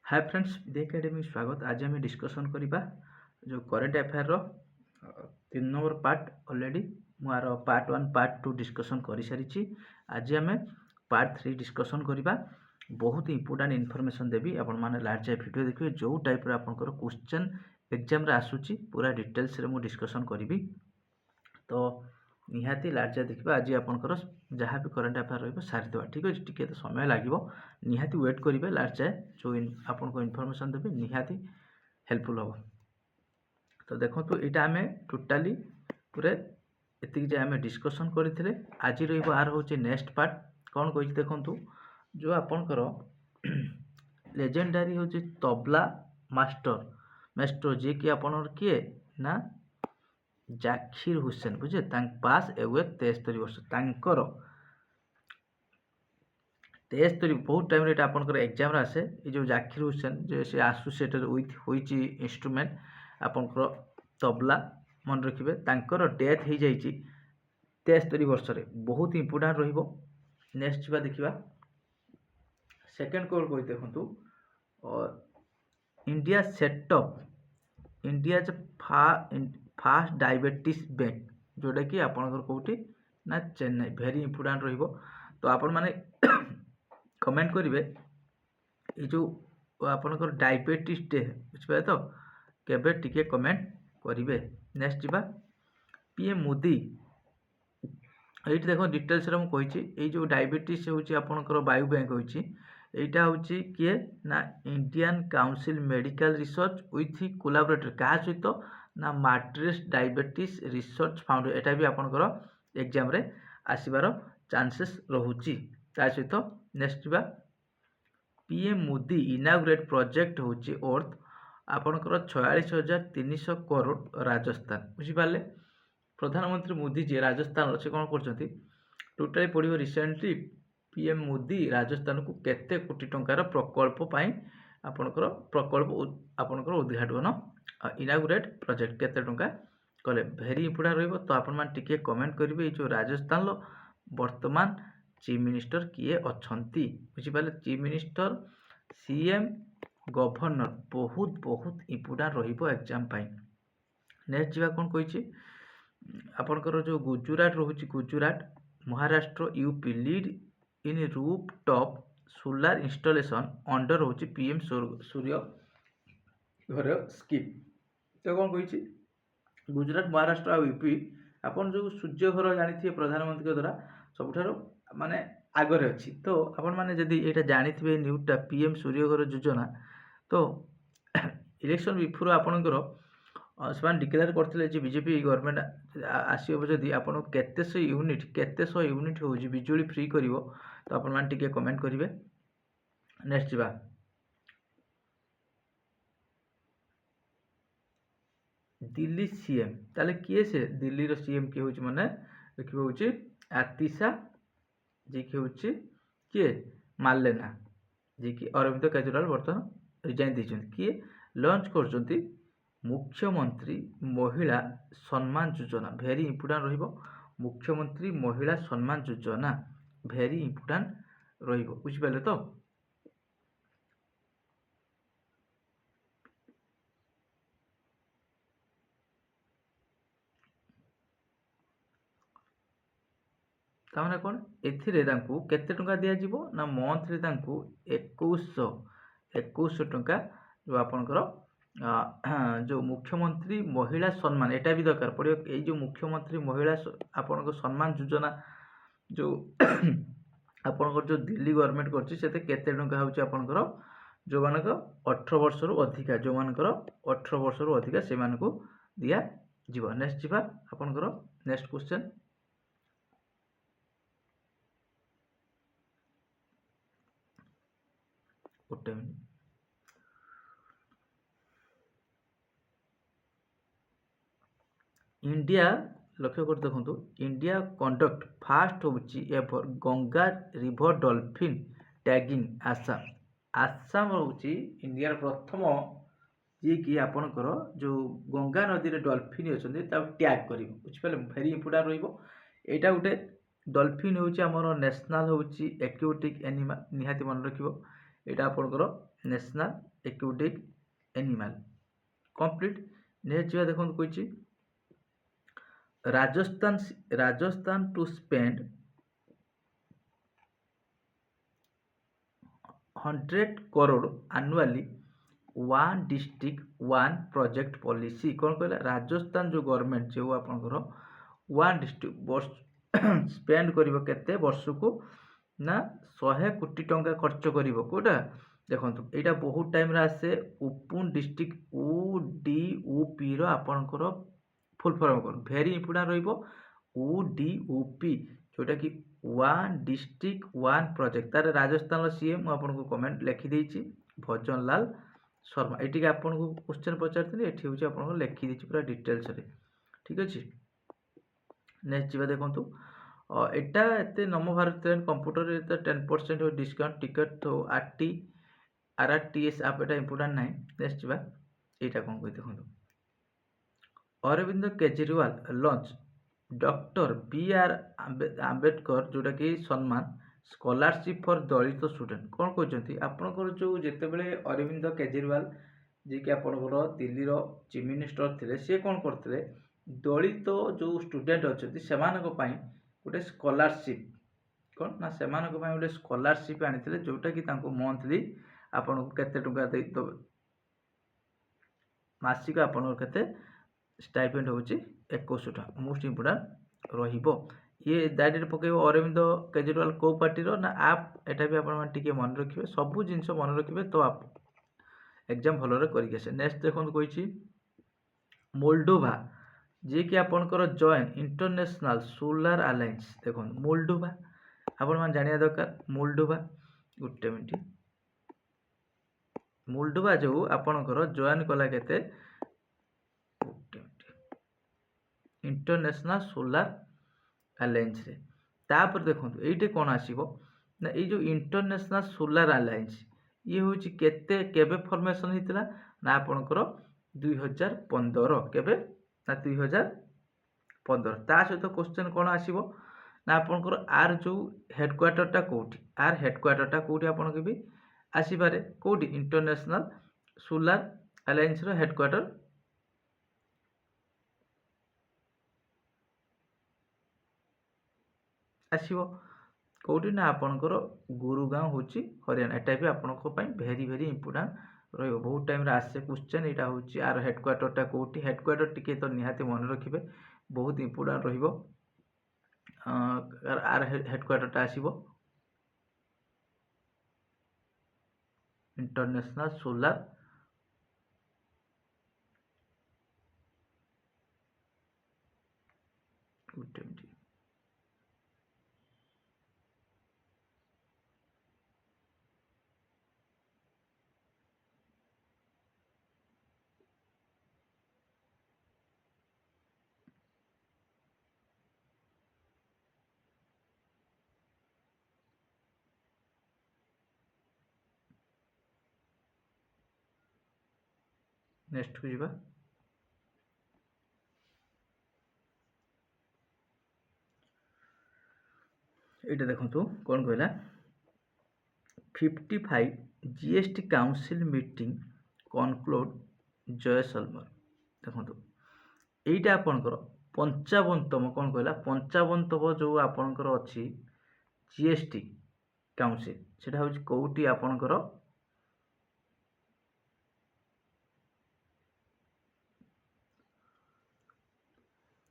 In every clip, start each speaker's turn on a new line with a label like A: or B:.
A: Hi friends विद्या academy स्वागत। आज आम डिस्कसन करवा जो current affair 3 number part already मुझार पार्ट 1 पार्ट 2 डिस्कसन कर सारी। आज आम पार्ट 3 डिस्कसन करवा। बहुत इंपोर्टाट इनफॉरमेशन देवी आपण मैंने लास्ट जाए वीडियो देखिए जो टाइप आपंकर क्वेश्चन एग्जाम आसूची पूरा डिटेल्स मुझे डिस्कसन करी। तो निहाती लास्ट जाए देखा आज आपंकर जहाँ भी करेन्ट अफेयर रही सारीद ठीक अच्छे टी तो समय लगे निहाती वेट करेंगे लास्ट जाए जो आपको इनफॉरमेशन देवी निहाती हेल्पफुल हम। तो देखो यहाँ आम टोटाली पूरे एति जाए आम डिस्कसन करते आज रहा हूँ नेक्स्ट पार्ट कौन कही देखु जो आपंकर लेजेंडारी हूँ तबला मास्टर जी कि आप किए ना जाकिर हुसैन बुझे पास एवे 73 वर्ष 73 बहुत टाइम आपंकर एग्जाम आसे ये जो जाकिर हुसैन जो से एसोसिएटेड विथ व्हिच इंस्ट्रूमेंट आपंकर तबला मन रखिए डेथ हो जाइए 73 वर्ष रे बहुत इंपोर्टाट रहिबो। नेक्स्ट बा देखिबा सेकंड कोड कोइ देखंतु India setup India fast diabetes bank जोटा कि आपंकर कौटी ना चेन्नई भेरी इंपोर्टाट रहिबो। तो आपण माने कमेंट करेंगे ये जो आपंकर डायबिटीज डे बुझे तो केबे टिके कमेंट करेंगे। नेक्स्ट जा पीएम मोदी ये देख डिटेल्स मुझे ये जो डायबिटीज होकर वायु बैंक होटा हूँ किए ना Indian council medical research with collaborator क्या सहित ना मैट्रिक्स डायबिटीज रिसर्च फाउंडेशन एटा भी आपंकर एग्जाम रे आसबार चांसेस रोचे सहित। नेक्स्ट जा पीएम मोदी इनाग्रेट प्रोजेक्ट हूँ अर्थ आपंकर 46,300 करोड़ राजस्थान बुझीपारे। प्रधानमंत्री मोदी जी राजस्थान से कौन कर टोटाली पड़ो रिसेंटली पीएम मोदी राजस्थान को केते कोटी टंकार प्रकल्प आपंकर प्रकल्प आपंकर उद्घाटन इनागुरेट प्रोजेक्ट केते टंका कले भेरी इंपोर्टेंट रहिबो। तो आपण मान टिके कमेंट करेंगे जो राजस्थान वर्तमान चीफ मिनिस्टर किए अच्छी बुझीपारे चीफ मिनिस्टर सीएम गवर्नर बहुत बहुत इंपोर्टेंट रहिबो एग्जाम पाई। नेक्स्ट जा कौन कही आपंकर जो गुजरात रोचे Gujarat Maharashtra UP lead in roof top solar installation under रोचे पीएम सूर्य घर स्कीम। तो कौन कही गुजरात महाराष्ट्र और यूपी आपन जो सूर्य घर जानी प्रधानमंत्री द्वारा सबुठार माने आगे अच्छी। तो आपण मैंने जदि ये जानी न्यूज़टा पीएम सूर्य घर योजना तो इलेक्शन बिफोर आपणकर से डिक्लेयर करते बीजेपी गवर्नमेंट आसो जदि आपको केतेश यूनिट हो बिजुली फ्री कर तो आपण मैंने टिके कमेंट करेंगे। नेक्स्ट जा दिल्ली सीएम ताले किए से दिल्ली रो सीएम किए होची माने देखिबो होची आतिशा जी कि हूँ किए मार्लेना जी कि अरविंद केजरीवाल बर्तमान रिजाइन देते किए लॉन्च कर मुख्यमंत्री महिला सम्मान योजना भेरी इंपोर्टाट रहिबो। मुख्यमंत्री महिला सम्मान योजना भेरी इंपोर्टाट रहिबो बुझिपारे। तो ताने कौन एथिरे तांकू केते टंका दिया जिवो ना मंथली तांकू 2100 टंका जो आपनकर जो मुख्यमंत्री महिला सम्मान एटा भी दरकार पड़ो। ये जो मुख्यमंत्री महिला आपनकर सम्मान योजना जो आपनकर जो दिल्ली गवर्नमेंट करते केते टंका होची आपनकर जो मानक 18 वर्ष रु अधिका जो मानकर 18 वर्ष रु अधिका से मानकू दिया जिवो। नेक्स्ट जिबा आपनकर नेक्स्ट क्वेश्चन इंडिया लक्ष्य कर देखो इंडिया कंडक्ट फास्ट होची ever Ganga river dolphin tagging Assam Assam होची इंडिया प्रथम जी कि आपणकर जो गंगा नदी रे डॉल्फिन अच्छे टैग कर बुझिपारे भेरी इंपोर्टाट रहिबो। एटा गोटे डॉल्फिन होची हमर नेशनल होची एक्वाटिक एनिमल निहाती मन रखिबो। एटा आपनकर national aquatic animal complete. Next जो देखो कही Rajasthan to spend 100 crore annually one district one project policy कौन कहला राजस्थान जो गवर्नमेंट जो आपनकर वन डिस्ट्रिक्ट स्पेंड करिवो केते वर्ष को ना 100 कोटी टंका खर्च करिवो कोटा देखंतु एटा बहुत टाइम रे आसे ओपन डिस्ट्रिक्ट ODOP रो आपनकर फुल फॉर्म कर वेरी इंपोर्टेंट रहिबो ODOP जोटा कि वन डिस्ट्रिक्ट वन प्रोजेक्ट तार राजस्थान सीएम आपको कमेंट लिखि देछि भजन लाल शर्मा ये आपको क्वेश्चन पचारि ये हूँ आप लिखि देछि पूरा डिटेल्स रे ठीक अच्छे। नेक्स्ट जी देखो एटा एते नमो Bharat train computer 10% discount ticket तो RRTS आप एटा इंपोर्टेंट ना। नेक्स्ट जी यहाँ कौन कही देखो Arvind Kejriwal launch doctor BR Ambedkar जोटा कि सम्मान स्कॉलरशिप फॉर दलित स्टूडेंट कौन कहते आपंकर जो जितेबले अरविंद केजरीवाल जी कि आपंकर दिल्ली चीफ मिनिस्टर थे सी कौन करते दलित जो स्टूडेंट अच्छा से गोटे स्कॉलरशिप कौन ना से गोटे स्कॉलरशिप आनी जोटा कि मंथली आपन को केते टंका मासिक आपन केते स्टाइपेंड होची 21 टका मोस्ट इंपोर्टेंट रहिबो ये डायरेक्ट पकेबो अरविंद केजरीवाल को पार्टी रो ना आप एटा भी आपन मान टिके मन रखिबे सब जिंस मन रखिबे तो आप एग्जाम भलो रे करिके से। नेक्स्ट देखन कहिछि मोल्डोवा जे कि आपनकर जॉइन इंटरनेशनल सोलर अलायंस देखन मोल्डोवा आपन मान जानिया दरकार मोल्डोवा गुटे मिनिट मोल्डोवा जो आपनकर जॉइन कला केते इंटरनेशनल सोलर अलायंस रे तापर देखो ये कौन आसीबो ना ये जो इंटरनेशनल सोलर अलायंस ये हूँ केते केबे फॉर्मेशन होता ना आपनकर 2015 केबे ना 2015 ता सहित क्वेश्चन कौन आसीबो ना आपनकर आर जो हेडक्वार्टर टा कोठी आर हेडक्वार्टर टा कोठी आपन के भी आसीबारे कोठी इंटरनेशनल सोलर अलायंस रो हेडक्वार्टर आसीबो कोठी ना आपनकर गुरुगांव होची हरियाणा एटा भी आपनको पई वेरी वेरी इंपोर्टेंट रहिबो बहुत टाइम रे आसे क्वेश्चन एटा होची आर हेडक्वार्टर टा कोठी हेडक्वार्टर टिके तो निहाती मन रखिबे बहुत इंपोर्टेंट रहिबो आर हेडक्वार्टर टा आसीबो इंटरनेशनल सोलर नेक्स्ट को जीवा ये देखो कौन कहला 55 GST काउंसिल मीटिंग कनक्लूड जयसलमर देखो यहीटा आपनकर 55तम कौन कहला 55तम जो आपनकर अच्छी GST काउंसिल सेटा हूँ कौटी आपनकर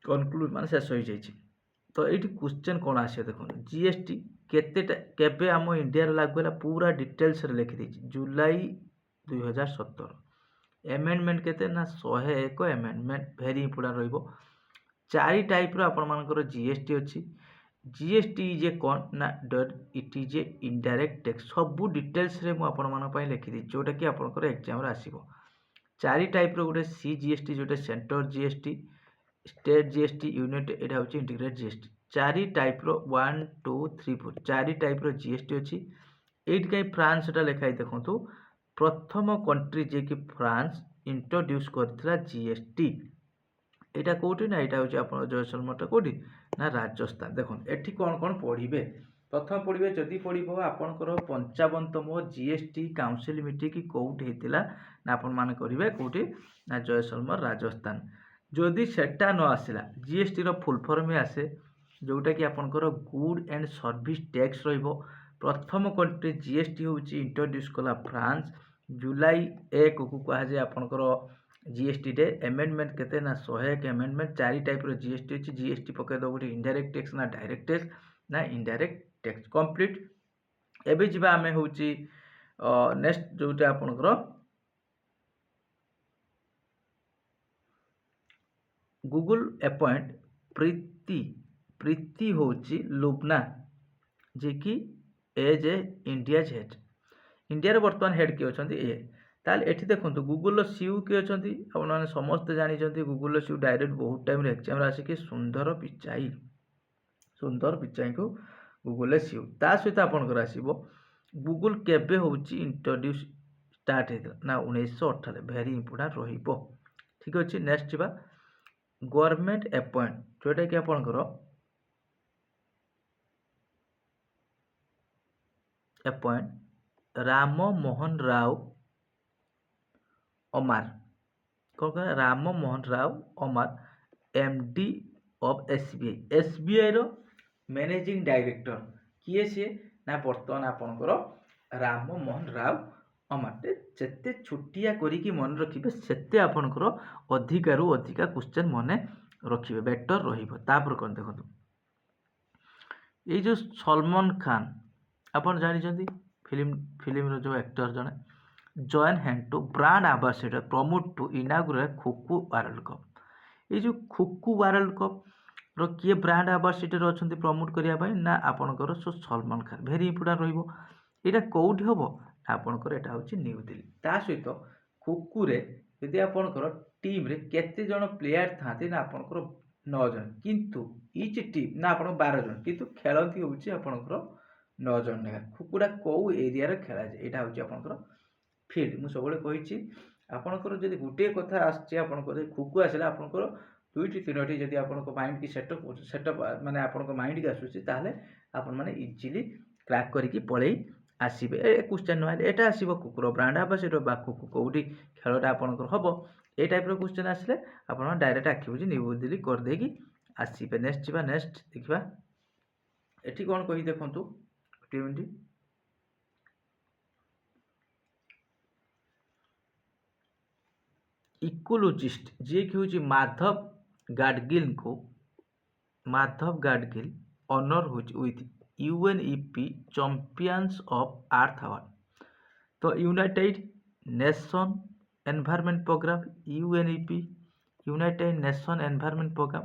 A: कनक्लूड मान शेष हो जाइए तो ये क्वेश्चन कौन आसे देखो GST केबे आम इंडिया लागू है पूरा डिटेल्स रे लिखि देछि जुलाई 2017 एमेंडमेंट केते ना 101 एमेंडमेंट वेरी इंपोर्टेंट रहिबो चारि टाइप रो आपन मानकर GST अछि GST इज ए कौन ना it is a indirect tax सब डिटेल्स रे मु आपन मान पई लिखि देछि जोटा कि आपनकर एग्जाम रे आसीबो चारि टाइप रो गोटे CGST जोटा centre GST state GST unit एटा होची इंटीग्रेटेड GST चारि टाइप रो 1 2 3 4 चारि टाइप रो GST अछि एट कई फ्रांस टा लिखाई देखंतु प्रथम कंट्री जे कि फ्रांस इंट्रोड्यूस करथिला GST एटा कोठी ना एटा होची आपन जयसलमर टा कोठी ना राजस्थान देखो एठी कोन कोन पढिबे प्रथम पढ़िबे जदि पढ़िबो आपनकर 55तम जीएसटी काउंसिल मीटिंग कोउट हेतिला ना आपन मान करिवे कोउटी ना जयसलमर राजस्थान। जदि सेटा न आसिला जीएसटी रो फुल फॉर्म आसे जोटा कि आपनकर गुड एंड सर्विस टैक्स रहिबो। प्रथम कंट्री जीएसटी होउची इंट्रोड्यूस कला फ्रांस जुलाई 1 को कहा जे आपनकर जीएसटी रे अमेंडमेंट केते ना 101 अमेंडमेंट चारि टाइप रो जीएसटी अछि। जीएसटी पके दो गुटी इनडायरेक्ट टैक्स ना डायरेक्ट टैक्स ना इनडायरेक्ट टैक्स कंप्लीट। एबे जिबा हमें होउची नेक्स्ट जोटा आपनकर गूगल अपॉइंट प्रीति होउची लुबना जे कि as a India head India रे वर्तमान हेड के अछंती ए ताल एठी देखंतु गूगल सीईओ के अछंती आपण माने समस्त जानि जंती गूगल सीईओ डायरेक्ट बहुत टाइम रे एग्जाम रे आसी कि सुंदर पिचाई को गूगल सीईओ ता सहित आपनकर आसीबो गूगल केबे होउची इंट्रोड्यूस स्टार्ट हेतला ना 1998 वेरी इंपोर्टेंट रहिबो। ठीक अछि नेक्स्ट जिबा गवर्नमेंट अपॉइंट जोटा कि आपनकर अपॉइंट राम मोहन राव अमार कौन कह राम मोहन राव अमार एमडी ऑफ एसबीआई रो मैनेजिंग डायरेक्टर किए सी ना बर्तमान आपनकर राम मोहन राव अमार जेते छुटिया करिकी मन रखिबे सेते आपनकर अधिकारु अधिका क्वेश्चन मने रखिबे बेटर रहिबो। तापर कोन देखंतु ए जो सलमान खान अपन जानि जंती फिल्म रो जो एक्टर जने join hand to brand ambassador promote to inaugurate kho kho world cup. ये जो खोखो वर्ल्ड कप रो किए ब्रांड एम्बेसडर अछंती प्रमोट करिया पई ना आपनकर सलमान खान वेरी इंपोर्टेंट रहिबो। एटा कोउठी होबो आपनकर एटा होची न्यू दिल्ली। ता सहित खोखो रे यदि आपनकर टीम रे केते जण प्लेयर थाते ना आपनकर 9 जण किंतु ईच टीम ना आपन 12 जण किंतु खेलंती होची आपनकर 9 जण ने खोखोडा को एरिया रे खेला जे एटा होची आपनकर फील्ड मु सबले कहिछि आपनकर जदि गुटे कथा आछि आपनकर खोखो आसिला आपनकर दुईटी तीनोटी जदि आपनको माइंड की सेटअप माने आपनको माइंड की आसुछि ताहले आपन माने इजीली क्रैक करिकी पळेई आसीबे। ए क्वेश्चन नहले एटा आसीबो कुकुर ब्रांड एम्बेसडर बा कुकु कोउडी खेलटा आपनकर हबो ए टाइप रो क्वेश्चन आसले आपन डायरेक्ट आखि बुझी न्यू दिल्ली कर देगी आसीबे। नेक्स्ट जिबा नेक्स्ट देखिबा एठी कोन कहि देखंतु टीमटी इकोलॉजिस्ट जे कि होची माधव गाडगिल ऑनर होची with UNEP champions of earth award. तो United Nation environment programme UNEP United Nation environment programme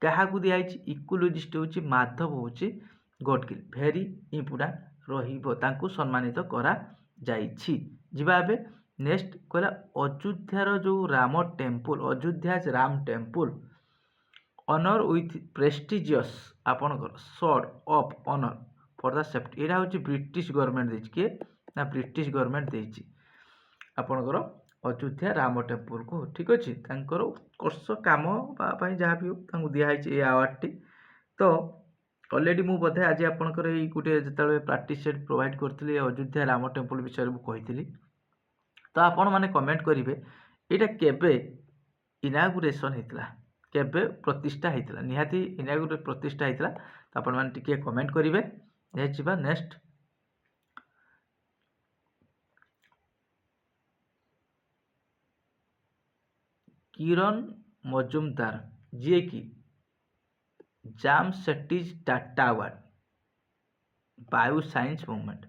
A: क्या दिखाई इकोलॉजिस्ट होची माधव होची गाडगिल वेरी इंपोर्टेंट रहिबो तांको सम्मानित करा जाईछि। जिबा बे नेक्स्ट कहला अयोध्यार जो Ram temple Ayodhya Ram temple honour with prestigious आपनकर sword of honour for the safety एटा होची ब्रिटिश गवर्नमेंट देछि के ना ब्रिटिश गवर्नमेंट देछि आपनकर अयोध्या राम टेम्पल को। ठीक अछि तांकर उत्कर्ष काम पई जहा भी तांको दिया है ए अवार्ड टी। तो ऑलरेडी मु बधे आज आपनकर ए गुटे जतले प्रैक्टिस सेट प्रोवाइड करथली अयोध्या राम टेम्पल विषय मु कहितली। तो आपण माने कमेंट करिवे एटा केबे इनागुरेशन हेतला केबे प्रतिष्ठा हेतला निहाती इनागुरेट प्रतिष्ठा हेतला। तो आपण माने टिके कमेंट करिवे। नेक्स्ट नेक्स्ट किरण मजुमदार जे कि Jamsetji Tata award bio science movement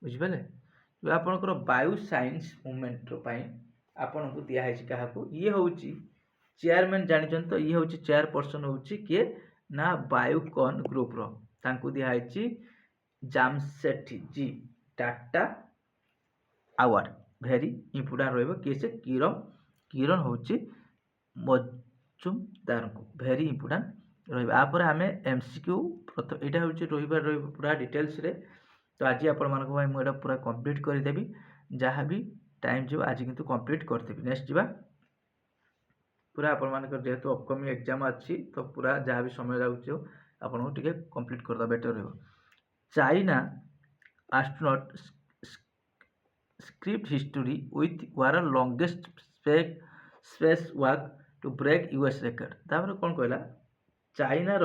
A: बुझिपारे जो आपनकर बायो साइंस मूवमेंट पाई आपन को दिया है कहा को ये होची चेयरमैन जानिछन। तो ये होची चेयरपर्सन होची के ना बायोकॉन ग्रुप रो तांको दिया है जामशेट्टी जी टाटा अवार्ड वेरी इंपोर्टेंट रहबो के से किरण होची मजुमदार को वेरी इंपोर्टेंट रहबा। आपर आमे एमसीक्यू प्रथम एटा होची रहिबा पूरा डिटेल्स रे। तो आज आपण मानको भाई मु एटा पूरा कंप्लीट कर देबी जहाँ भी टाइम जो आज किंतु कंप्लीट कर देबी। नेक्स्ट जिबा पूरा आपण मानकर जेहेतु अपकमिंग एग्जाम अछि तो पूरा जहाँ भी समय लागुछ आपण को टिके कंप्लीट कर द बेटर रहबो। China astronaut script history with world longest space walk to break US record। ତାପରେ କ'ଣ କହିଲା, ଚାଇନାର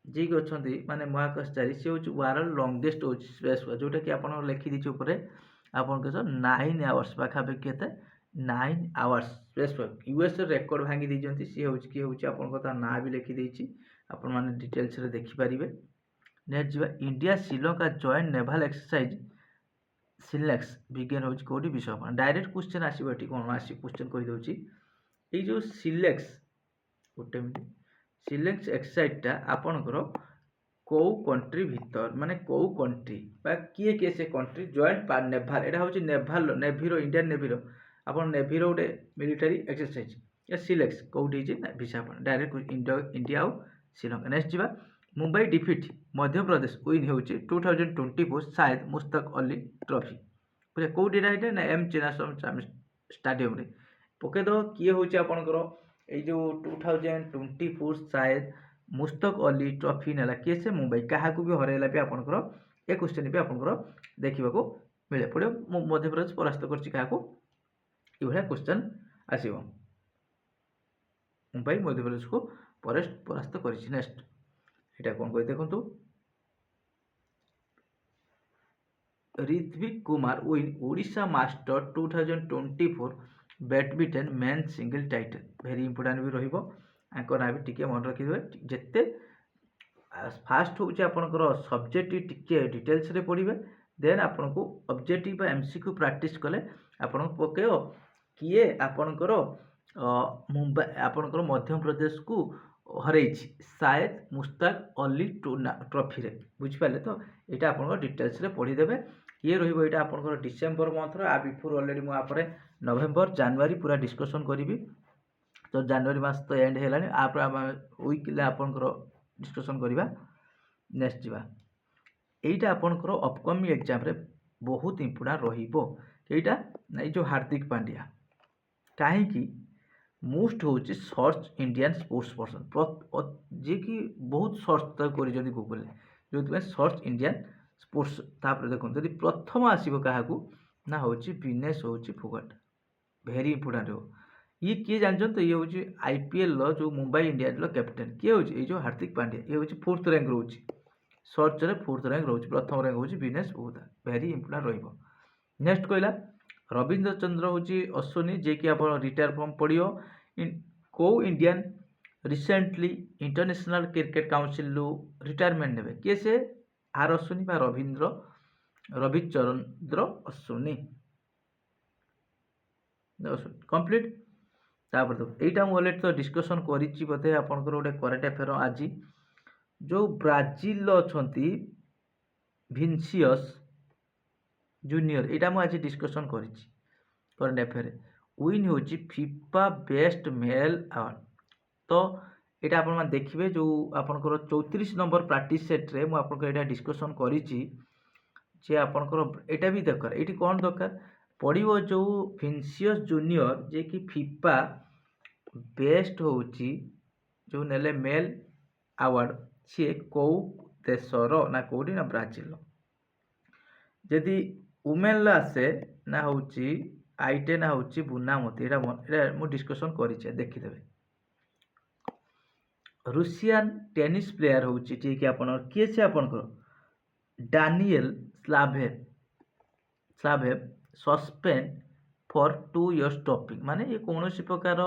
A: ଯିଏକି ଅଛନ୍ତି ମାନେ ମହାକାଶଚାରୀ ସେ ହେଉଛି ୱାର୍ଲଡ ଲଙ୍ଗେଷ୍ଟ ହେଉଛି ସ୍ପେସ୍ ୱାକ୍, ଯେଉଁଟାକି ଆପଣ ଲେଖିଦେଇଛି ଉପରେ ଆପଣଙ୍କ 9 ଆୱାର୍ସ ପାଖାପାଖି କେତେ 9 ଆୱାର୍ସ ସ୍ପେସ୍ ୱାକ୍ ୟୁଏସ୍ର ରେକର୍ଡ ଭାଙ୍ଗି ଦେଇଛନ୍ତି। ସିଏ ହେଉଛି କିଏ ହେଉଛି ଆପଣଙ୍କ ତା ନାଁ ବି ଲେଖିଦେଇଛି, ଆପଣମାନେ ଡିଟେଲ୍ସରେ ଦେଖିପାରିବେ। ନେକ୍ସଟ ଯିବା, India Sri Lanka joint naval exercise ସିଲେକ୍ସ ବିଜ୍ଞାନ ହେଉଛି କେଉଁଠି ବିଶାଖାପାଟଣା। ଡାଇରେକ୍ଟ କ୍ୱେଶ୍ଚନ୍ ଆସିବ, ଏଠି କ'ଣ ଆସିବ କ୍ୱେଶ୍ଚନ୍ କହିଦେଉଛି। ଏଇ ଯେଉଁ ସିଲେକ୍ସ ଗୋଟେ ମିନିଟ୍, ସିଲେକ୍ସ ଏକ୍ସରସାଇଜଟା ଆପଣଙ୍କର କେଉଁ କଣ୍ଟ୍ରି ଭିତର ମାନେ କେଉଁ କଣ୍ଟ୍ରି ବା କିଏ କିଏ ସେ କଣ୍ଟ୍ରି ଜଏଣ୍ଟ ନେଭାଲ, ଏଇଟା ହେଉଛି ନେଭିର ଇଣ୍ଡିଆନ୍ ନେଭିର ଆପଣ ନେଭିର ଗୋଟେ ମିଲିଟାରୀ ଏକ୍ସରସାଇଜ। ଏ ସିଲେକ୍ସ କେଉଁଠି ହେଇଛି ନା ବିଶାଖାପାଟଣା। ଡାଇରେକ୍ଟ ଇଣ୍ଡିଆ ଆଉ ଶ୍ରୀଲଙ୍କା। ନେକ୍ସଟ ଯିବା, ମୁମ୍ବାଇ ଡିଫିଟ୍ ମଧ୍ୟପ୍ରଦେଶ ୱିନ୍ ହେଉଛି 2024 ସାୟଦ ମୁସ୍ତାକ ଅଲି ଟ୍ରଫି। ବୁଝିଲେ କେଉଁଠି ଏଇଟା ନା ଏମ୍ ଚିନ୍ନାସ୍ୱାମୀ ଷ୍ଟାଡିୟମରେ ପକେଇଦେବ। କିଏ ହେଉଛି ଆପଣଙ୍କର ଏଇ ଯେଉଁ 2024 ସାୟଦ ମୁସ୍ତାକ ଅଲି ଟ୍ରଫି ନେଲା, କିଏ ସେ ମୁମ୍ବାଇ, କାହାକୁ ବି ହରାଇଲା ବି ଆପଣଙ୍କର ଏ କ୍ୱେଶ୍ଚନ୍ ବି ଆପଣଙ୍କର ଦେଖିବାକୁ ମିଳେ ପଡ଼ିବ। ମୁଁ ମଧ୍ୟପ୍ରଦେଶ ପରାସ୍ତ କରିଛି କାହାକୁ, ଏଇଭଳିଆ କ୍ୱେଶ୍ଚନ୍ ଆସିବ। ମୁମ୍ବାଇ ମଧ୍ୟପ୍ରଦେଶକୁ ପରାସ୍ତ କରିଛି। ନେକ୍ସଟ ଏଇଟା କ'ଣ କହି ଦେଖନ୍ତୁ, Ritwik Kumar win Odisha master 2024 badminton men single title. Very important ବି ରହିବ, ଆଙ୍କ ନାଁ ବି ଟିକେ ମନେ ରଖିଦେବେ। ଯେତେ ଫାଷ୍ଟ ହେଉଛି ଆପଣଙ୍କର ସବଜେକ୍ଟିଭ ଟିକେ ଡିଟେଲ୍ସରେ ପଢ଼ିବେ, ଦେନ୍ ଆପଣଙ୍କୁ ଅବଜେକ୍ଟିଭ ବା MCQ ପ୍ରାକ୍ଟିସ୍ କଲେ ଆପଣଙ୍କୁ ପକେଇବ କିଏ ଆପଣଙ୍କର ମୁମ୍ବାଇ ଆପଣଙ୍କର ମଧ୍ୟପ୍ରଦେଶକୁ ହରେଇଛି ସାୟଦ ମୁସ୍ତାକ ଅଲି ଟ୍ରଫିରେ। ବୁଝିପାରିଲେ ତ, ଏଇଟା ଆପଣଙ୍କର ଡିଟେଲ୍ସରେ ପଢ଼ିଦେବେ। କିଏ ରହିବ ଏଇଟା ଆପଣଙ୍କର ଡିସେମ୍ବର ମନ୍ଥର, ଆ ବିଫୋର ଅଲରେଡ଼ି ମୁଁ ଆପରେ ନଭେମ୍ବର ଜାନୁଆରୀ ପୁରା ଡିସ୍କସନ୍ କରିବି। ତ ଜାନୁଆରୀ ମାସ ତ ଏଣ୍ଡ ହେଲାଣି, ଆପରେ ଆମେ ୱିକଲି ଆପଣଙ୍କର ଡିସ୍କସନ୍ କରିବା। ନେକ୍ସଟ ଯିବା, এইটা ଆପଣଙ୍କର ଅପକମିଂ ଏକ୍ଜାମ୍ରେ ବହୁତ ଇମ୍ପୋର୍ଟାଣ୍ଟ ରହିବ। ଏଇଟା ଏଇ ଯେଉଁ ହାର୍ଦ୍ଦିକ ପାଣ୍ଡିଆ, କାହିଁକି ମୋଷ୍ଟ ହେଉଛି ସର୍ଚ୍ଚ ଇଣ୍ଡିଆନ୍ ସ୍ପୋର୍ଟସ ପର୍ସନ୍, ଯିଏକି ବହୁତ ସର୍ଚ୍ଚ ତାକୁ କରିଛନ୍ତି ଗୁଗଲରେ, ଯେଉଁଥିପାଇଁ ସର୍ଚ୍ଚ ଇଣ୍ଡିଆନ୍ ସ୍ପୋର୍ଟସ। ତାପରେ ଦେଖନ୍ତୁ ଯଦି ପ୍ରଥମ ଆସିବ କାହାକୁ ନା ହେଉଛି ବିନେଶ ହେଉଛି ଫୋଗାଟ। ଭେରି ଇମ୍ପୋର୍ଟାଣ୍ଟ ହେବ। ଇଏ କିଏ ଜାଣିଛନ୍ତି, ଇଏ ହେଉଛି IPLର ଯେଉଁ ମୁମ୍ବାଇ ଇଣ୍ଡିଆନ୍ସର କ୍ୟାପ୍ଟେନ୍। କିଏ ହେଉଛି ଏଇ ଯେଉଁ ହାର୍ଦ୍ଦିକ ପାଣ୍ଡିଆ, ଇଏ ହେଉଛି 4th ର୍ୟାଙ୍କ ରହୁଛି ସର୍ଚ୍ଚରେ, 4th ର୍ୟାଙ୍କ ରହୁଛି। ପ୍ରଥମ ର୍ୟାଙ୍କ ହେଉଛି ବିନେଶ ଫୋଗାଟ। ଭେରି ଇମ୍ପୋର୍ଟାଣ୍ଟ ରହିବ। ନେକ୍ସଟ କହିଲା ରବୀନ୍ଦ୍ର ଚନ୍ଦ୍ର ହେଉଛି ଅଶ୍ୱିନୀ, ଯିଏକି ଆପଣ ରିଟାୟାର ଫର୍ମ ପଡ଼ିବ। କେଉଁ ଇଣ୍ଡିଆନ୍ ରିସେଣ୍ଟଲି ଇଣ୍ଟରନ୍ୟାସନାଲ କ୍ରିକେଟ କାଉନସିଲରୁ ରିଟାୟାରମେଣ୍ଟ ନେବେ, କିଏ ସେ ଆର୍ ଅଶ୍ୱିନୀ ବା ରବିଚନ୍ଦ୍ର ଅଶ୍ୱିନୀ। କମ୍ପ୍ଲିଟ୍। ତାପରେ ଦେଖ ଏଇଟା ମୁଁ ଅଲରେଡ଼ି ତ ଡିସ୍କସନ୍ କରିଛି ବୋଧେ ଆପଣଙ୍କର ଗୋଟେ କରେଣ୍ଟ ଆଫେୟାର ଆଜି। ଯେଉଁ ବ୍ରାଜିଲର ଅଛନ୍ତି ଭିନିସିୟସ୍ ଜୁନିୟର, ଏଇଟା ମୁଁ ଆଜି ଡିସ୍କସନ୍ କରିଛି କରେଣ୍ଟ ଆଫେୟାରରେ। ୱିନ୍ ହେଉଛି ଫିଫା ବେଷ୍ଟ ମେଲ୍ ଆୱାର୍ଡ଼। ତ ଏଇଟା ଆପଣମାନେ ଦେଖିବେ, ଯେଉଁ ଆପଣଙ୍କର 34 ନମ୍ବର ପ୍ରାକ୍ଟିସ୍ ସେଟ୍ରେ ମୁଁ ଆପଣଙ୍କର ଏଇଟା ଡିସ୍କସନ୍ କରିଛି ଯେ ଆପଣଙ୍କର ଏଇଟା ବି ଦରକାର। ଏଇଠି କ'ଣ ଦରକାର ପଡ଼ିବ, ଯେଉଁ ଭିନିସିୟସ୍ ଜୁନିୟର ଯିଏକି ଫିଫା ବେଷ୍ଟ ହେଉଛି ଯେଉଁ ନେଲେ ମେଲ୍ ଆୱାର୍ଡ଼, ସିଏ କେଉଁ ଦେଶର ନା କେଉଁଠି ନା ବ୍ରାଜିଲର। ଯଦି ଉମେନ୍ର ଆସେ ନା ହେଉଛି ଆଇଟେ ନା ହେଉଛି ବୁନାମତି, ଏଇଟା ମୁଁ ଡିସ୍କସନ୍ କରିଛି, ଦେଖିଦେବେ। ରୁଷିଆନ୍ ଟେନିସ୍ ପ୍ଲେୟାର ହେଉଛି ଯିଏକି ଆପଣଙ୍କର କିଏ ସେ ଆପଣଙ୍କର Daniel Slavev suspend for 2 years doping. ମାନେ ଇଏ କୌଣସି ପ୍ରକାର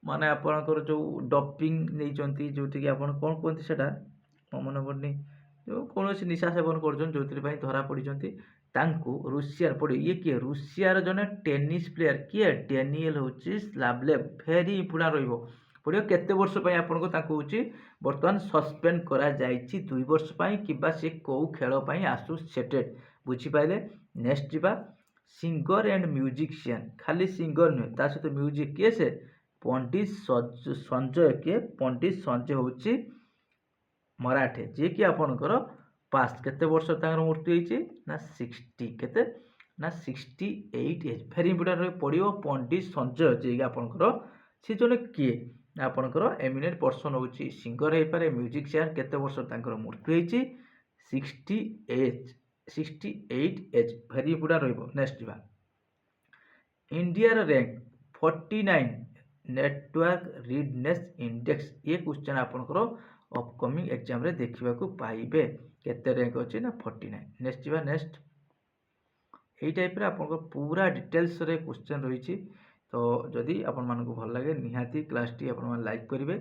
A: ମାନେ ଆପଣଙ୍କର ଯେଉଁ ଡପିଂ ନେଇଛନ୍ତି, ଯେଉଁଠିକି ଆପଣ କ'ଣ କୁହନ୍ତି ସେଇଟା ମନେ ପଡ଼ୁନି, ଯେଉଁ କୌଣସି ନିଶା ସେବନ କରୁଛନ୍ତି ଯେଉଁଥିପାଇଁ ଧରା ପଡ଼ିଛନ୍ତି, ତାଙ୍କୁ ରୁଷିଆର ପଡ଼ିବ। ଇଏ କିଏ ରୁଷିଆର ଜଣେ ଟେନିସ୍ ପ୍ଲେୟାର, କିଏ ଡାନିଏଲ ହେଉଛି ସ୍ଲାଭଲେଭ। ଭେରି ଇମ୍ପୋର୍ଟାଣ୍ଟ ରହିବ ପଡ଼ିବ। କେତେ ବର୍ଷ ପାଇଁ ଆପଣଙ୍କୁ ତାଙ୍କୁ ହେଉଛି ବର୍ତ୍ତମାନ ସସ୍ପେଣ୍ଡ କରାଯାଇଛି, 2 ବର୍ଷ ପାଇଁ, କିମ୍ବା ସେ କେଉଁ ଖେଳ ପାଇଁ ଆସୋସିଏଟେଡ୍। ବୁଝିପାରିଲେ। ନେକ୍ସଟ ଯିବା, ସିଙ୍ଗର ଆଣ୍ଡ ମ୍ୟୁଜିସିଆନ୍, ଖାଲି ସିଙ୍ଗର ନୁହେଁ ତା ସହିତ ମ୍ୟୁଜିକ୍, କିଏ ସେ ପଣ୍ଡିତ ସଞ୍ଜୟ। କିଏ ପଣ୍ଡିତ ସଞ୍ଜୟ ହେଉଛି ମରାଠେ, ଯିଏକି ଆପଣଙ୍କର ପାସ୍ କେତେ ବର୍ଷ ତାଙ୍କର ମୃତ୍ୟୁ ହେଇଛି ନା 60 କେତେ ନା 68 ଏଜ୍। ଭେରି ଇମ୍ପୋର୍ଟାଣ୍ଟ ପଡ଼ିବ ପଣ୍ଡିତ ସଞ୍ଜୟ, ଯିଏକି ଆପଣଙ୍କର ସେ ଜଣେ କିଏ आपणकर एमिनेट पर्सन होची सिंगर हो पारे म्यूजिक चेयर केते वर्ष तांकर मृत्यु होईची 68 एज वेरी इंपोर्टेंट रहिबो नेक्स्ट बा इंडिया रैंक 49 नेटवर्क रीडनेस इंडेक्स ये क्वेश्चन आपणकर अपकमिंग एग्जाम रे देखिबा को पाइबे केते रैंक अछि ना 49 नेक्स्ट बा नेक्स्ट এই টাইপরে আপনার পুরা ডিটেলসরে কোশ্চেন রয়েছে তো যদি আপনার ভাল লাগে নিহাতি ক্লাসটি আপনার লাইক করবে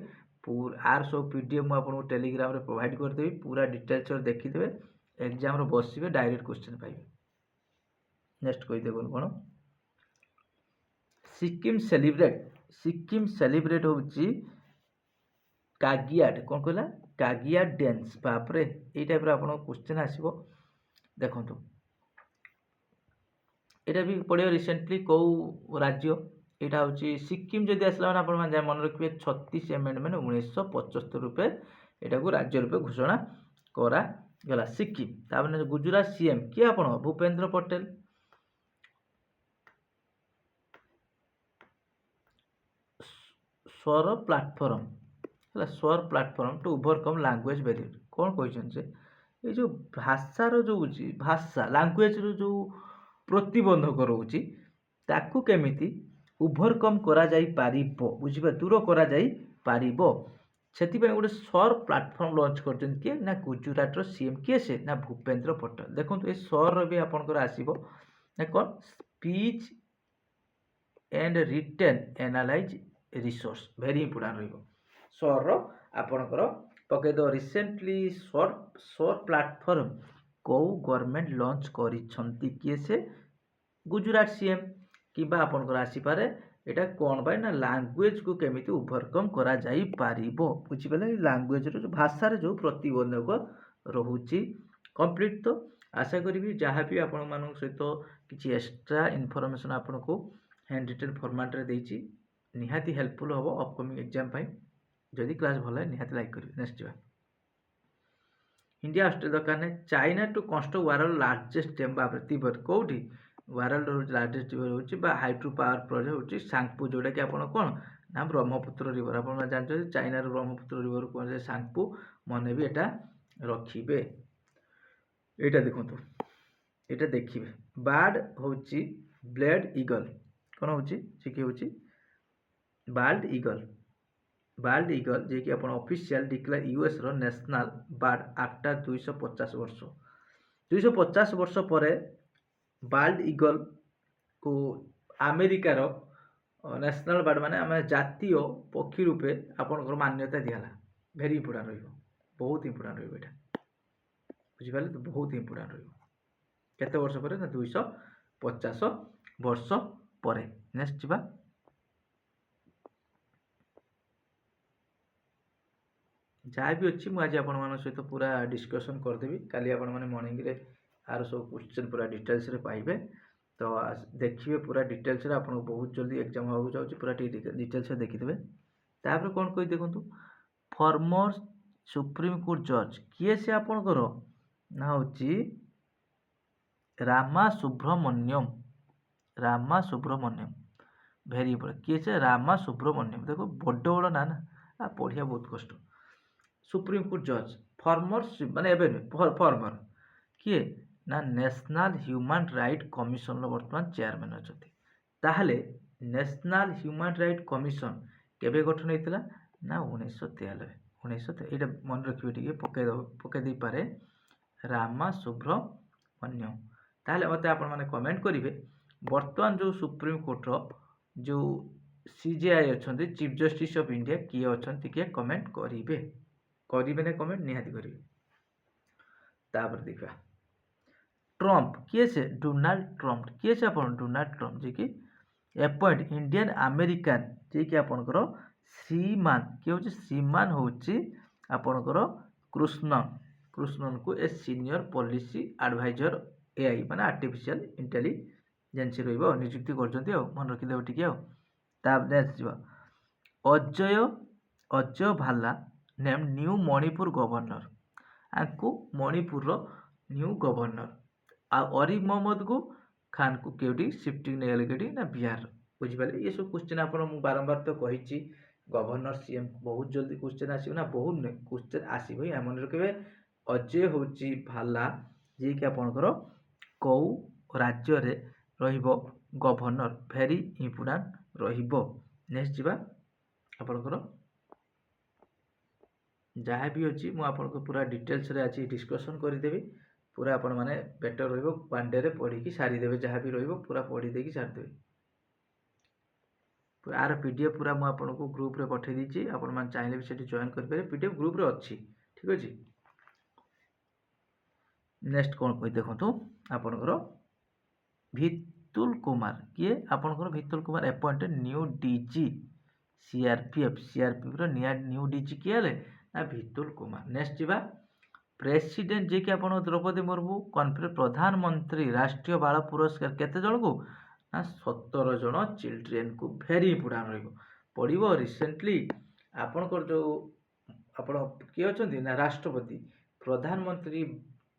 A: আর সব পিডিএফ মু আপনার টেলিগ্রামে প্রোভাইড করদেবি পুরা ডিটেলসরে দেখিদেবে এক্সামরে বসবে ডাইরেক্ট কোশ্চেন পাইবে নেক্সট কই দেখুন কোন সিকিম সেলিব্রেট হচ্ছে কাগিয়াড কোন কইলা কাগিয়াড ড্যান্স বাপরে এই টাইপরে আপনার কোশ্চেন আসব দেখুন এটা भी पढ़ियो रिसेंटली कौ राज्य यहाँ हूँ सिक्किम जदि आसला मैंने आप मन रखिए 36 एमेंडमेंट 1975 रूपे यहाँ को राज्य रूपे घोषणा करागला सिक्किम तापर गुजरात सीएम किए आप भूपेन्द्र पटेल स्वर प्लाटफर्म है Swar platform to overcome language barrier कौन कहते ये जो भाषार जो भाषा लैंग्वेज जो प्रतिबंधक रोचे ताकू केमिति ओवरकम करा जाई पारिबो बुझिबा दूर करा जाई पारिबो सेति गोटे स्वर प्लाटफर्म लॉन्च करछन के ना गुजरात रो सीएम के से ना भूपेन्द्र पटेल देखो ए स्वर भी आपनकर आसीबो ना कोन speech and written analyse resource very important रहिबो स्वर आपनकर पके दो रिसेंटली स्वर प्लाटफर्म कौ गवर्नमेंट लॉन्च करिसंती किए से गुजरात सीएम किबा आपनकर आसी पारे एटा कोन बाय ना लैंग्वेज को केमिति ओवरकम करा जाई पारिबो बुझि बेले लैंग्वेज रो जो भाषा रे जो प्रतिबंधक रहुची कंप्लीट तो आशा करी जहाँ भी आपण मानक सहित किछि एक्स्ट्रा इनफॉरमेशन आपन को हैंड रिटन फॉर्मेट रे देछि निहाती हेल्पफुल होबो अपकमिंग एग्जाम पाई जदि क्लास भल निहाती लाइक करी नेक्स्ट बा इंडिया ऑस्ट्रेलिया काने China to construct world largest dam बाबरे तिब्बत कोठी वर्ल्ड लार्जेस्ट रिवर होची बा हाइड्रो पावर प्रोजेक्ट होची सांगपू जोटा कि आपण कोन ना ब्रह्मपुत्र रिवर आपण जानछो चाइना रो ब्रह्मपुत्र रिवर कोन जे सांगपू मने भी एटा रखिबे एटा देखंतु एटा देखिबे बार्ड होची ब्लेड ईगल कोन होची जे कि होची बाल्ड ईगल जे कि अपन ऑफिशियल डिक्लेयर यूएस रो नेशनल बर्ड आफ्टर 250 वर्ष 250 वर्ष परे बाल्ड ईगल को अमेरिका रो नेशनल बर्ड माने आम जातीय पक्षी रूपे आपन मान्यता दियाला वेरी इंपोर्टेंट रहिबो बहुत इंपोर्टेंट रहिबो एटा बुझि पाले तो बहुत इंपोर्टेंट रहिबो केते वर्ष परे ना 250 वर्ष परे नेक्स्ट बा जहाँ भी अच्छी मुझे आपण सहित पूरा डिस्कसन करदेवी काली आपण मैंने मॉर्निंग रे आर सब क्वेश्चन पूरा डिटेल्स रे पाइबे तो देखिए पूरा डिटेल्स रे आपन बहुत जल्दी एग्जाम होगा जाउची पूरा डिटेल्स रे देखिदेबे तापर कोन कोइ देखंतु फॉर्मर सुप्रीम कोर्ट जज किए से आपन करो ना होची रामा सुब्रमण्यम वेरी इंपोर्टेंट किए से रामा सुब्रमण्यम देखो बड़ बड़ ना ना पढ़िया बहुत कष्ट सुप्रीम कोर्ट जज फॉर्मर माने एबे फॉर्मर किए ना नेशनल ह्यूमन राइट कमिशन वर्तमान चेयरमैन अच्छे ताहले नेशनल ह्यूमन राइट कमिशन केबे गठन होता ना 1993 ये मन रखिए टी पकई दे पारे रामा सुब्रमण्यम ताहले मते आपण माने कमेंट करिवे वर्तमान जो सुप्रीम कोर्ट रो जो सीजेआई अच्छे चीफ जस्टिस ऑफ इंडिया किए अच्छा किए कमेंट करिवे ने कमेंट निहाती करिवे तापर देखा ट्रम्प किए से डोनाल्ड ट्रम्प किए से अपन डोनाल्ड ट्रम्प जे कि अपॉइंट इंडियन अमेरिकन जे कि आपनकर श्रीमान किए होची श्रीमान होची आपनकर कृष्णन को a senior policy advisor AI माने आर्टिफिशियल इंटेलिजेंस रहइबो नियुक्ति करजंती मन रखि देबो टिके ताब नेक्स्ट जीवा अजय भाला नेम न्यू मणिपुर गवर्नर आपको मणिपुर रो न्यू गवर्नर आरिफ मोहम्मद को खान को केवटी शिफ्टिंग नहीं गली ना बिहार बुझिपारे ये सब क्वेश्चन आप बारंबार तो कही गवर्नर सीएम बहुत जल्दी क्वेश्चन आसियो ना बहुत क्वेश्चन आसिबो या मन रखिबे अजय होची भाला जे कि आपनकर को राज्य रे रहिबो गवर्नर वेरी इंपोर्टेंट रहिबो नेक्स्ट जिबा आपनकर जहाँ भी अच्छी मुझे आपको पूरा डिटेल्स रे आज डिस्कसन करदेवी पूरा आपण मैंने बेटर रहिबो वन डे रे पढ़ी की सारीदेवे जहाँ भी रहिबो पूरा पढ़ी देकी सारीदेवे पूरा आर पीडीएफ पूरा मुझे आपको ग्रुप रे पठे दीची आपण मान चाहिले भी सेठी जॉइन कर पारे पीडीएफ ग्रुप रे अच्छी ठीक अछि नेक्स्ट कोन कहि देखंतु आपनकर भितुल कुमार किए आपनकर Vitul Kumar appointed new DG CRPF रो न्यू डीजी किए ले ना भितुल कुमार नेक्स्ट जिबा प्रेसिडेंट जे कि आपण द्रौपदी मुर्मू कन्फरेंस प्रधानमंत्री राष्ट्रीय बाल पुरस्कार केते जण को ना 17 जण चिल्ड्रेन को वेरी इंपोर्टेंट रहइबो पढिबो रिसेंटली आपनकर जो आपण के अछंती ना राष्ट्रपति प्रधानमंत्री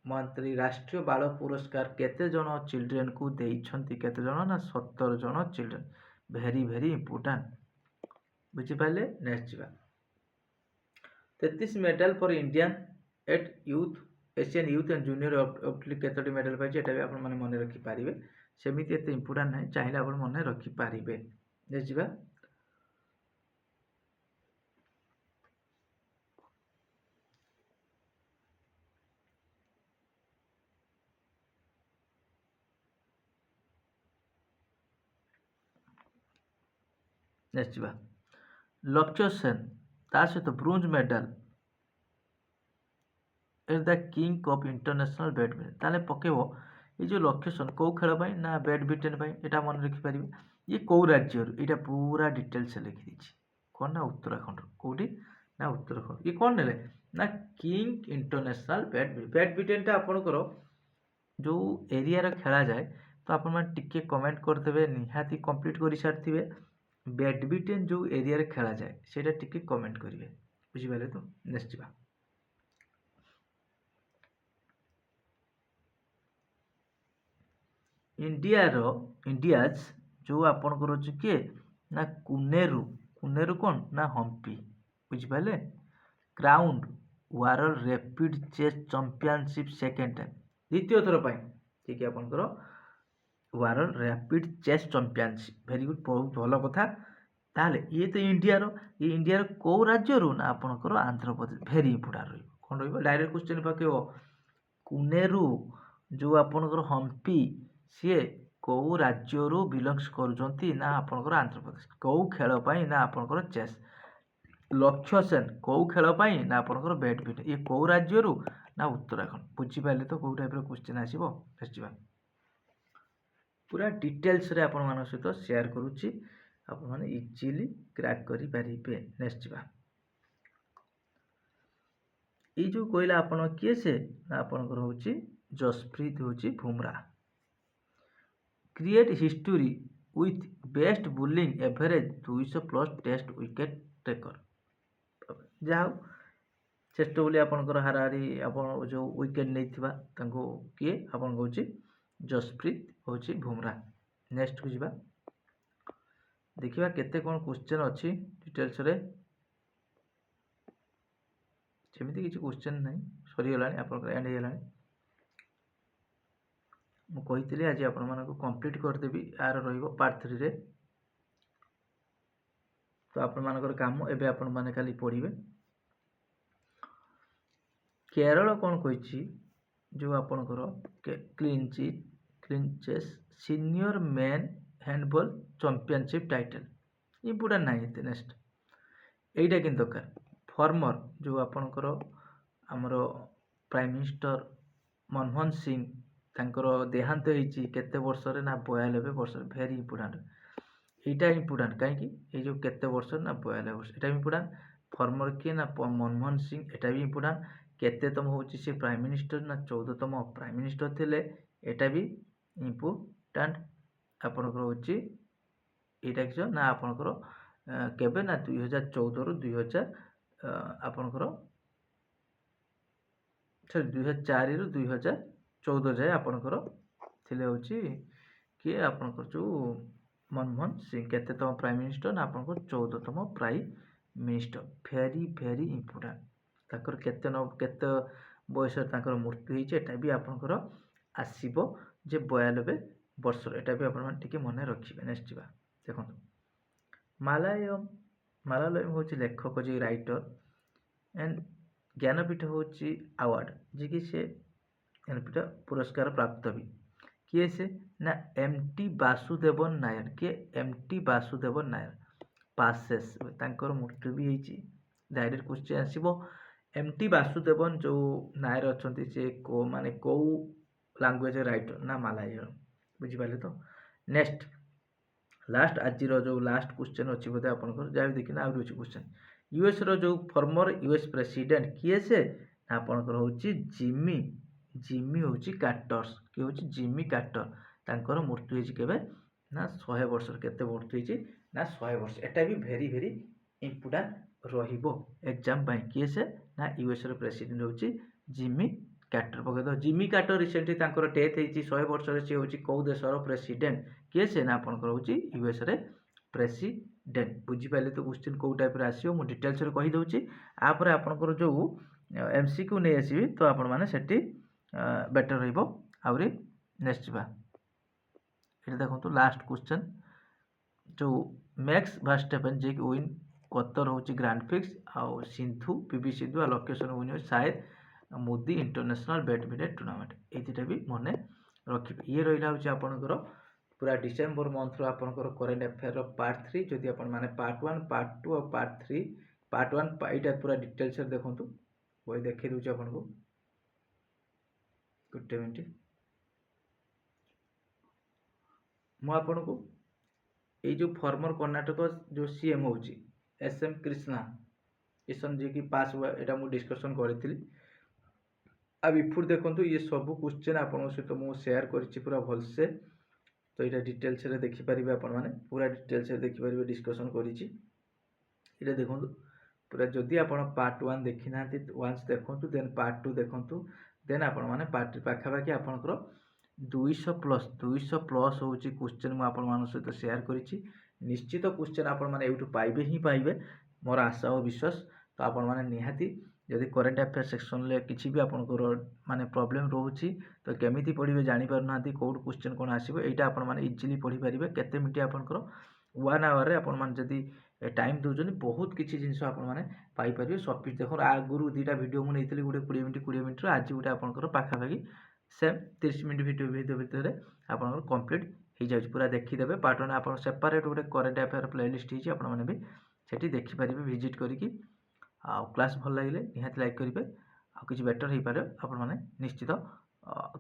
A: मंत्री राष्ट्रीय बाल पुरस्कार केते जण चिल्ड्रेन को देइछंती केते जण ना 17 जण चिल्ड्रेन वेरी वेरी इंपोर्टेंट बुझि पाले नेक्स्ट जिबा 33 medal for Indian at youth Asian youth and junior ऑप्टिक केतोटी मेडल पाइछ एटा भी आपण माने मन रखि पारिबे सेमिति एते इंपोर्टेंट नै चाहिले आपण मन रखि पारिबे जे जिबा नेक्स्ट जिबा लक्ष्य सेन ता सहित bronze medal is the king of international badminton ताले पकेबो ये जो लक्ष्य सेन को खेल पई ना बैडमिंटन पई एटा मन रखि पारिबे ये को राज्य एटा पूरा डिटेल्स लिखि दिछि कोन ना उत्तराखंड कोठी ना उत्तराखंड ये कोन नेले ना किंग इंटरनेशनल बैडमिंटन टा आपन करो जो एरिया रे खेला जाए तो आपण मान टिके कमेंट कर देबे निहाती कंप्लीट करि सारथिबे बैडमिंटन जो एरिया रे खेला जाए सेटा टिके कमेंट करिवे बुझि पाले तो नेक्स्ट जिबा इंडियाज जो आपनकर अछि के ना कुनेरु कोन ना हम्पी बुझि पाले crown world rapid chess championship second time द्वितीय थर पई ठीक है आपनकर world rapid chess championship very good बहुत भलो कथा ताले ये तो इंडिया रो को राज्य रो ना आपनकर आंध्र प्रदेश वेरी इंपोर्टेंट रहिबो कोन रहिबो डायरेक्ट क्वेश्चन पकेबो कुनेरु जो आपनकर हम्पी सी को राज्य रो बिलोंग्स करूचंती ना आपनकर आंध्र प्रदेश को खेल पई ना आपनकर चेस लक्ष्य सेन को खेल पई ना आपनकर बैडमिंटन ये को राज्य रो ना उत्तराखंड बुझी पाले तो को टाइप रो क्वेश्चन आसीबो फेस्टिवल पूरा डिटेल्स रे आपण मान सहित शेयर करूची आपण माने इजीली क्रैक करि परिबे नेक्स्ट जिबा ए जो कोइला आपण किए से आपनकर होची जसप्रीत होची Bumrah create history with best bowling average 200 plus test wicket taker जाओ श्रेष्ठ बोली आपनकर हाराहारी आपण जो विकेट नैथिबा तांको किए आपण होची जसप्रीत होची बुमराह नेक्स्ट को जिबा देखिबा केते कोन क्वेश्चन अछि डिटेल्स रे सेमिति किछि क्वेश्चन नै सरी गलानी आपनकर एंड हे गलानी मु कहितली आज आपण मानको कंप्लीट कर देबी आर रहिबो पार्ट 3 रे तो आपण मानकर काम एबे आपण माने खाली पढिबे केरल कोन कहिछि जो आपनकर clean chess senior men handball championship title important नाही ते नेक्स्ट एइटा किन दरकार फॉर्मर जो आपनकर हमरो प्राइम मिनिस्टर मनमोहन सिंह तांकर देहांत होईची केते वर्ष रे ना 92 वर्ष वेरी इंपोर्टेंट एटा इंपोर्टेंट काहे कि ए जो केते वर्ष ना 92 वर्ष एटा इंपोर्टेंट फॉर्मर के ना मनमोहन सिंह एटा भी इंपोर्टेंट केते तम होची से प्राइम मिनिस्टर ना 14 तम प्राइम मिनिस्टर थिले एटा भी इंपोर्टेंट आपनकर होची एटा कि ना आपनकर केबे ना 2014 रु 2000 आपनकर 2004 रु 2014 जाए आपनकर थिले होची कि आपनकर जो मनमोहन सिंह केते तम प्राइम मिनिस्टर ना आपनकर 14 तम prime minister very very important. ତାଙ୍କର କେତେ ବୟସରେ ତାଙ୍କର ମୃତ୍ୟୁ ହେଇଛି ଏଟା ବି ଆପଣଙ୍କର ଆସିବ ଯେ 92 ବର୍ଷର। ଏଟା ବି ଆପଣମାନେ ଟିକେ ମନେ ରଖିବେ। ନେକ୍ସଟ ଯିବା ଦେଖନ୍ତୁ ମାଲାୟଲମ ହେଉଛି ଲେଖକ ଯେ ରାଇଟର ଏଣ୍ଡ ଜ୍ଞାନପୀଠ ହେଉଛି ଆୱାର୍ଡ଼ ଯିଏକି ସେ ଜ୍ଞାନପୀଠ ପୁରସ୍କାର ପ୍ରାପ୍ତ ବି। କିଏ ସେ ନା ଏମ୍.ଟି. ବାସୁଦେବନ ନାୟର। କିଏ ଏମ୍.ଟି. ବାସୁଦେବନ ନାୟର ପାସେସ୍ ତାଙ୍କର ମୃତ୍ୟୁ ବି ହେଇଛି। ଡାଇରେକ୍ଟ କ୍ୱେଶ୍ଚିନ୍ ଆସିବ ଏମ୍.ଟି. ବାସୁଦେବନ ଯେଉଁ ନାୟର ଅଛନ୍ତି ସେ ମାନେ କେଉଁ ଲାଙ୍ଗୁଏଜ ରାଇଟର ନା ମାଲାୟଲମ। ବୁଝିପାରିଲେ ତ। ନେକ୍ସଟ ଲାଷ୍ଟ ଆଜିର ଯେଉଁ ଲାଷ୍ଟ କ୍ୱେଶ୍ଚିନ୍ ଅଛି ବୋଧେ ଆପଣଙ୍କର ଯାହା ଦେଖିନା ଆହୁରି ଅଛି କ୍ୱେଶ୍ଚିନ୍। ୟୁଏସ୍ର ଯେଉଁ ଫର୍ମର ୟୁଏସ୍ ପ୍ରେସିଡେଣ୍ଟ କିଏ ସେ ନା ଆପଣଙ୍କର ହେଉଛି ଜିମି ହେଉଛି କାର୍ଟର୍ସ। କିଏ ହେଉଛି ଜିମି କାର୍ଟର। ତାଙ୍କର ମୃତ୍ୟୁ ହେଇଛି କେବେ ନା 100 ବର୍ଷର। କେତେ ମୃତ୍ୟୁ ହେଇଛି ନା 100 ବର୍ଷ। ଏଟା ବି ଭେରି ଭେରି ଇମ୍ପୋର୍ଟାଣ୍ଟ ରହିବ ଏକ୍ଜାମ ପାଇଁ। କିଏ ସେ ନା ୟୁଏସ୍ର ପ୍ରେସିଡେଣ୍ଟ ହେଉଛି ଜିମି କାର୍ଟର। ପକେଇଦେବ ଜିମି କାର୍ଟର ରିସେଣ୍ଟଲି ତାଙ୍କର ଡେଥ୍ ହେଇଛି 100 ବର୍ଷରେ। ସେ ହେଉଛି କେଉଁ ଦେଶର ପ୍ରେସିଡେଣ୍ଟ କିଏ ସେ ନା ଆପଣଙ୍କର ହେଉଛି ୟୁଏସ୍ରେ ପ୍ରେସିଡେଣ୍ଟ। ବୁଝିପାରିଲେ ତ କ୍ୱେଶ୍ଚିନ୍ କେଉଁ ଟାଇପ୍ରେ ଆସିବ ମୁଁ ଡିଟେଲ୍ସରେ କହିଦେଉଛି। ଆପରେ ଆପଣଙ୍କର ଯେଉଁ MCQ ନେଇ ଆସିବି ତ ଆପଣମାନେ ସେଠି ବେଟର ରହିବ ଆହୁରି। ନେକ୍ସଟ ଯିବା ଏଠି ଦେଖନ୍ତୁ ଲାଷ୍ଟ କ୍ୱେଶ୍ଚିନ୍ ଯେଉଁ ମ୍ୟାକ୍ସ ଭର୍ଷ୍ଟାପେନ୍ ଯିଏକି ୱିନ୍ କତର ହେଉଛି ଗ୍ରାଣ୍ଡ ପ୍ରିକ୍ସ ଆଉ ସିନ୍ଧୁ ପିଭି ସିନ୍ଧୁ ଆଉ ଲୋକେସନ ୱିନ୍ ହେଉଛି Sayed Modi international badminton tournament. ଏଇ ଦୁଇଟା ବି ମନେ ରଖିବେ। ଇଏ ରହିଲା ହେଉଛି ଆପଣଙ୍କର ପୁରା ଡିସେମ୍ବର ମନ୍ଥର ଆପଣଙ୍କର କରେଣ୍ଟ ଆଫେୟାରର ପାର୍ଟ 3। ଯଦି ଆପଣମାନେ ପାର୍ଟ 1 ପାର୍ଟ 2 ଆଉ ପାର୍ଟ 3 ପାର୍ଟ 1 ଏଇଟା ପୁରା ଡିଟେଲ୍ସରେ ଦେଖନ୍ତୁ। ବହି ଦେଖେଇ ଦେଉଛି ଆପଣଙ୍କୁ ଗୋଟେ ମିନିଟ୍। ମୁଁ ଆପଣଙ୍କୁ ଏଇ ଯେଉଁ ଫର୍ମର କର୍ଣ୍ଣାଟକ ଯେଉଁ CM ହେଉଛି SM କ୍ରିଷ୍ଣା ଯିଏକି ପାସ୍ ଏଇଟା ମୁଁ ଡିସ୍କସନ୍ କରିଥିଲି। ଆଉ ବିଫୋର ଦେଖନ୍ତୁ ଇଏ ସବୁ କ୍ୱେଶ୍ଚିନ୍ ଆପଣଙ୍କ ସହିତ ମୁଁ ସେୟାର କରିଛି ପୁରା ଭଲସେ। ତ ଏଇଟା ଡିଟେଲ୍ସରେ ଦେଖିପାରିବେ ଆପଣମାନେ। ପୁରା ଡିଟେଲ୍ସରେ ଦେଖିପାରିବେ ଡିସ୍କସନ୍ କରିଛି। ଏଇଟା ଦେଖନ୍ତୁ ପୁରା। ଯଦି ଆପଣ ପାର୍ଟ 1 ଦେଖିନାହାନ୍ତି ୱାନ୍ସ ଦେଖନ୍ତୁ ଦେନ୍ ପାର୍ଟ 2 ଦେଖନ୍ତୁ ଦେନ୍ ଆପଣମାନେ ପାର୍ଟ ପାଖାପାଖି ଆପଣଙ୍କର 200+ ହେଉଛି କ୍ୱେଶ୍ଚିନ୍ ମୁଁ ଆପଣମାନଙ୍କ ସହିତ ସେୟାର କରିଛି। ନିଶ୍ଚିତ କ୍ୱେଶ୍ଚିନ୍ ଆପଣମାନେ ଏଇଠୁ ପାଇବେ ହିଁ ପାଇବେ ମୋର ଆଶା ଓ ବିଶ୍ୱାସ। ତ ଆପଣମାନେ ନିହାତି ଯଦି କରେଣ୍ଟ ଆଫେୟାର ସେକ୍ସନରେ କିଛି ବି ଆପଣଙ୍କର ମାନେ ପ୍ରୋବ୍ଲେମ୍ ରହୁଛି ତ କେମିତି ପଢ଼ିବେ ଜାଣିପାରୁନାହାନ୍ତି କେଉଁଠୁ କ୍ୱେଶ୍ଚିନ୍ କ'ଣ ଆସିବ ଏଇଟା ଆପଣମାନେ ଇଜିଲି ପଢ଼ିପାରିବେ। କେତେ ମିନିଟ୍ ଆପଣଙ୍କର 1 ଆୱାରରେ ଆପଣମାନେ ଯଦି ଟାଇମ୍ ଦେଉଛନ୍ତି ବହୁତ କିଛି ଜିନିଷ ଆପଣମାନେ ପାଇପାରିବେ। ସଫିଟ୍ ଦେଖନ୍ତୁ ଆଗରୁ 2ଟା ଭିଡ଼ିଓ ମୁଁ ନେଇଥିଲି ଗୋଟେ 20 ମିନିଟ୍ର। ଆଜି ଗୋଟେ ଆପଣଙ୍କର ପାଖାପାଖି ସେମ୍ 30 ମିନିଟ୍ ଭିଡ଼ିଓ ଭିତରେ ଆପଣଙ୍କର କମ୍ପ୍ଲିଟ୍ ହେଇଯାଉଛି। ପୁରା ଦେଖିଦେବେ। ପାର୍ଟ 1 ଆପଣ ସେପାରେଟ୍ ଗୋଟେ କରେଣ୍ଟ ଆଫେୟାର ପ୍ଲେଲିଷ୍ଟ ହେଇଛି ଆପଣମାନେ ବି ସେଠି ଦେଖିପାରିବେ ଭିଜିଟ୍ କରିକି। ଆଉ କ୍ଲାସ୍ ଭଲ ଲାଗିଲେ ନିହାତି ଲାଇକ୍ କରିବେ। ଆଉ କିଛି ବେଟର୍ ହେଇପାରେ ଆପଣମାନେ ନିଶ୍ଚିତ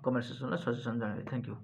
A: କମେଣ୍ଟ ସେକ୍ସନରେ ସଜେସନ୍ ଜଣାଇବେ। Thank you.